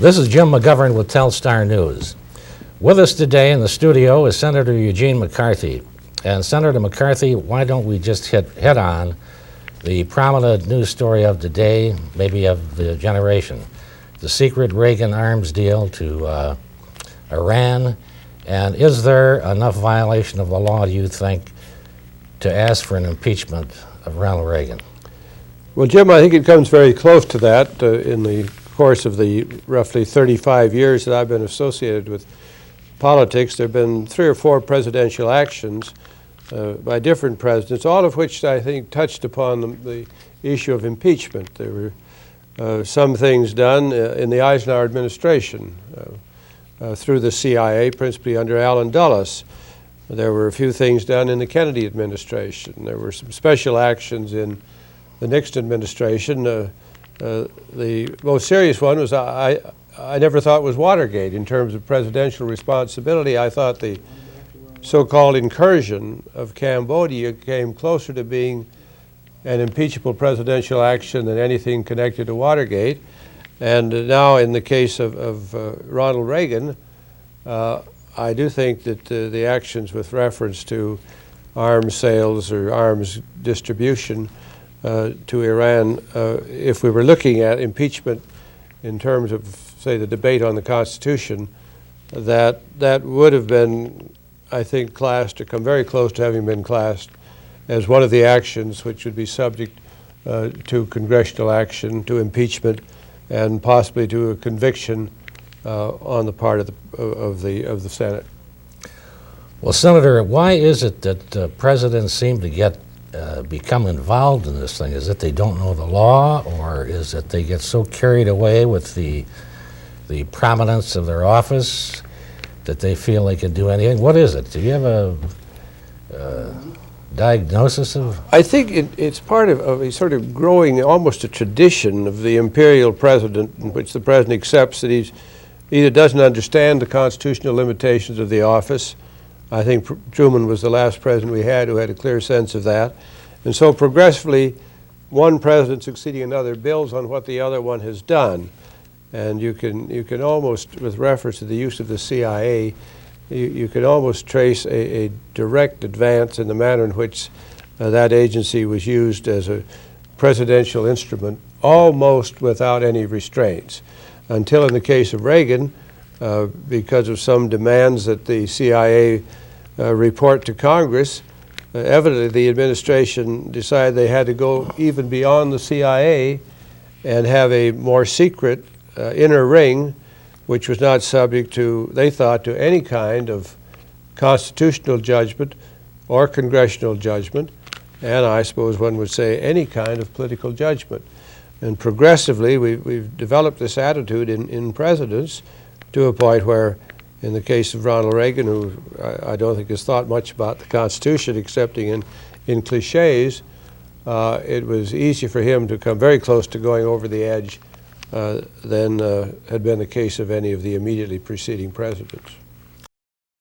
This is Jim McGovern with Tellstar News. With us today in the studio is Senator Eugene McCarthy. And Senator McCarthy, why don't we just hit on the prominent news story of the day, maybe of the generation, the secret Reagan arms deal to Iran, and is there enough violation of the law, do you think, to ask for an impeachment of Ronald Reagan? Well, Jim, I think it comes very close to that in the course of the roughly 35 years that I've been associated with politics. There have been 3 or 4 presidential actions by different presidents, all of which I think touched upon the issue of impeachment. There were some things done in the Eisenhower administration through the CIA, principally under Allen Dulles. There were a few things done in the Kennedy administration. There were some special actions in the Nixon administration. The most serious one was I never thought was Watergate in terms of presidential responsibility. I thought the so-called incursion of Cambodia came closer to being an impeachable presidential action than anything connected to Watergate. And now in the case of Ronald Reagan, I do think that the actions with reference to arms sales or arms distribution to Iran, if we were looking at impeachment in terms of, say, the debate on the Constitution, that would have been, I think, classed or come very close to having been classed as one of the actions which would be subject to congressional action, to impeachment, and possibly to a conviction on the part of the Senate. Well, Senator, why is it that presidents seem to become involved in this thing? Is it they don't know the law, or is it they get so carried away with the prominence of their office that they feel they can do anything? What is it? Do you have a diagnosis of? I think it's part of a sort of growing, almost a tradition of the imperial president, in which the president accepts that he either doesn't understand the constitutional limitations of the office. I think Truman was the last president we had who had a clear sense of that. And so progressively, one president succeeding another builds on what the other one has done. And you can almost, with reference to the use of the CIA, you can almost trace a direct advance in the manner in which that agency was used as a presidential instrument, almost without any restraints, until in the case of Reagan, because of some demands that the CIA report to Congress, evidently the administration decided they had to go even beyond the CIA and have a more secret inner ring, which was not subject to, they thought, to any kind of constitutional judgment or congressional judgment, and I suppose one would say any kind of political judgment. And progressively, we've developed this attitude in presidents to a point where, in the case of Ronald Reagan, who I don't think has thought much about the Constitution excepting in cliches, it was easier for him to come very close to going over the edge than had been the case of any of the immediately preceding presidents.